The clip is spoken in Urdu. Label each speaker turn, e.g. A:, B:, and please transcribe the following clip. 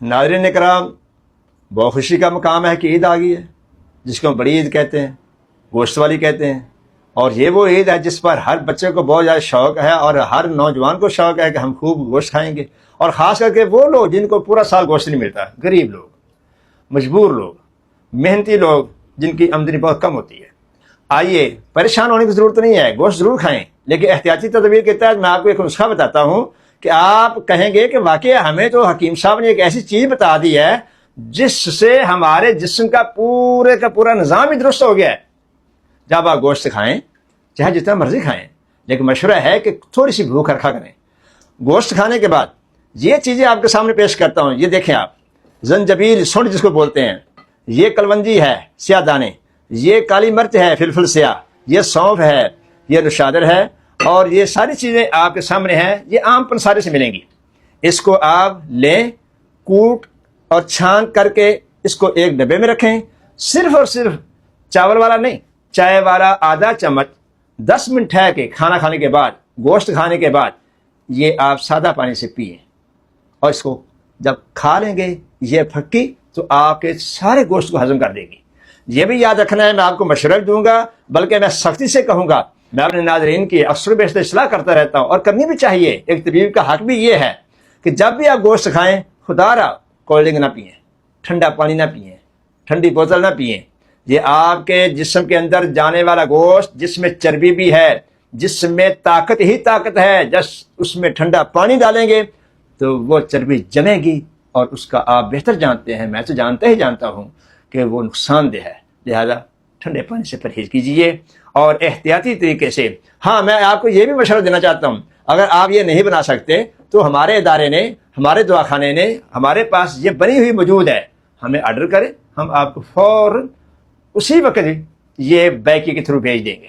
A: ناظرین کرام، بہت خوشی کا مقام ہے کہ عید آ گئی ہے، جس کو ہم بڑی عید کہتے ہیں، گوشت والی کہتے ہیں. اور یہ وہ عید ہے جس پر ہر بچے کو بہت زیادہ شوق ہے اور ہر نوجوان کو شوق ہے کہ ہم خوب گوشت کھائیں گے. اور خاص کر کے وہ لوگ جن کو پورا سال گوشت نہیں ملتا، غریب لوگ، مجبور لوگ، محنتی لوگ، جن کی آمدنی بہت کم ہوتی ہے. آئیے، پریشان ہونے کی ضرورت نہیں ہے، گوشت ضرور کھائیں، لیکن احتیاطی تدابیر کے تحت میں آپ کو ایک نسخہ بتاتا ہوں کہ آپ کہیں گے کہ واقعی ہمیں تو حکیم صاحب نے ایک ایسی چیز بتا دی ہے جس سے ہمارے جسم کا پورا نظام ہی درست ہو گیا ہے. جب آپ گوشت کھائیں، چاہے جتنا مرضی کھائیں، لیکن مشورہ ہے کہ تھوڑی سی بھوک رکھا کریں. گوشت کھانے کے بعد یہ چیزیں آپ کے سامنے پیش کرتا ہوں. یہ دیکھیں آپ، زنجبیل، سونڈ جس کو بولتے ہیں، یہ کلونجی ہے سیاہ دانے، یہ کالی مرچ ہے فلفل سیاہ، یہ سونف ہے، یہ نشادر ہے، اور یہ ساری چیزیں آپ کے سامنے ہیں. یہ عام پنسارے سے ملیں گی. اس کو آپ لیں، کوٹ اور چھان کر کے اس کو ایک ڈبے میں رکھیں. صرف اور صرف چاول والا نہیں، چائے والا آدھا چمچ 10 منٹ ہے کہ کھانا کھانے کے بعد، گوشت کھانے کے بعد یہ آپ سادہ پانی سے پئیں. اور اس کو جب کھا لیں گے یہ پھکی تو آپ کے سارے گوشت کو ہضم کر دے گی. یہ بھی یاد رکھنا ہے، میں آپ کو مشورہ دوں گا، بلکہ میں سختی سے کہوں گا. میں اپنے ناظرین کی اکثر و بیشتر اصلاح کرتا رہتا ہوں، اور کرنی بھی چاہیے. ایک طبیب کا حق بھی یہ ہے کہ جب بھی آپ گوشت کھائیں، خدا را کولڈ ڈرنک نہ پئیں، ٹھنڈا پانی نہ پئیں، ٹھنڈی بوتل نہ پئیں. یہ آپ کے جسم کے اندر جانے والا گوشت جس میں چربی بھی ہے، جس میں طاقت ہی طاقت ہے، جس اس میں ٹھنڈا پانی ڈالیں گے تو وہ چربی جمے گی، اور اس کا آپ بہتر جانتے ہیں، میں تو جانتا ہوں کہ وہ نقصان دہ ہے. لہذا ٹھنڈے پانی سے پرہیز کیجیے اور احتیاطی طریقے سے. ہاں، میں آپ کو یہ بھی مشورہ دینا چاہتا ہوں، اگر آپ یہ نہیں بنا سکتے تو ہمارے ادارے نے، ہمارے دواخانے نے، ہمارے پاس یہ بنی ہوئی موجود ہے، ہمیں آرڈر کریں، ہم آپ کو فوراً اسی وقت یہ بیکی کے تھرو بھیج دیں گے.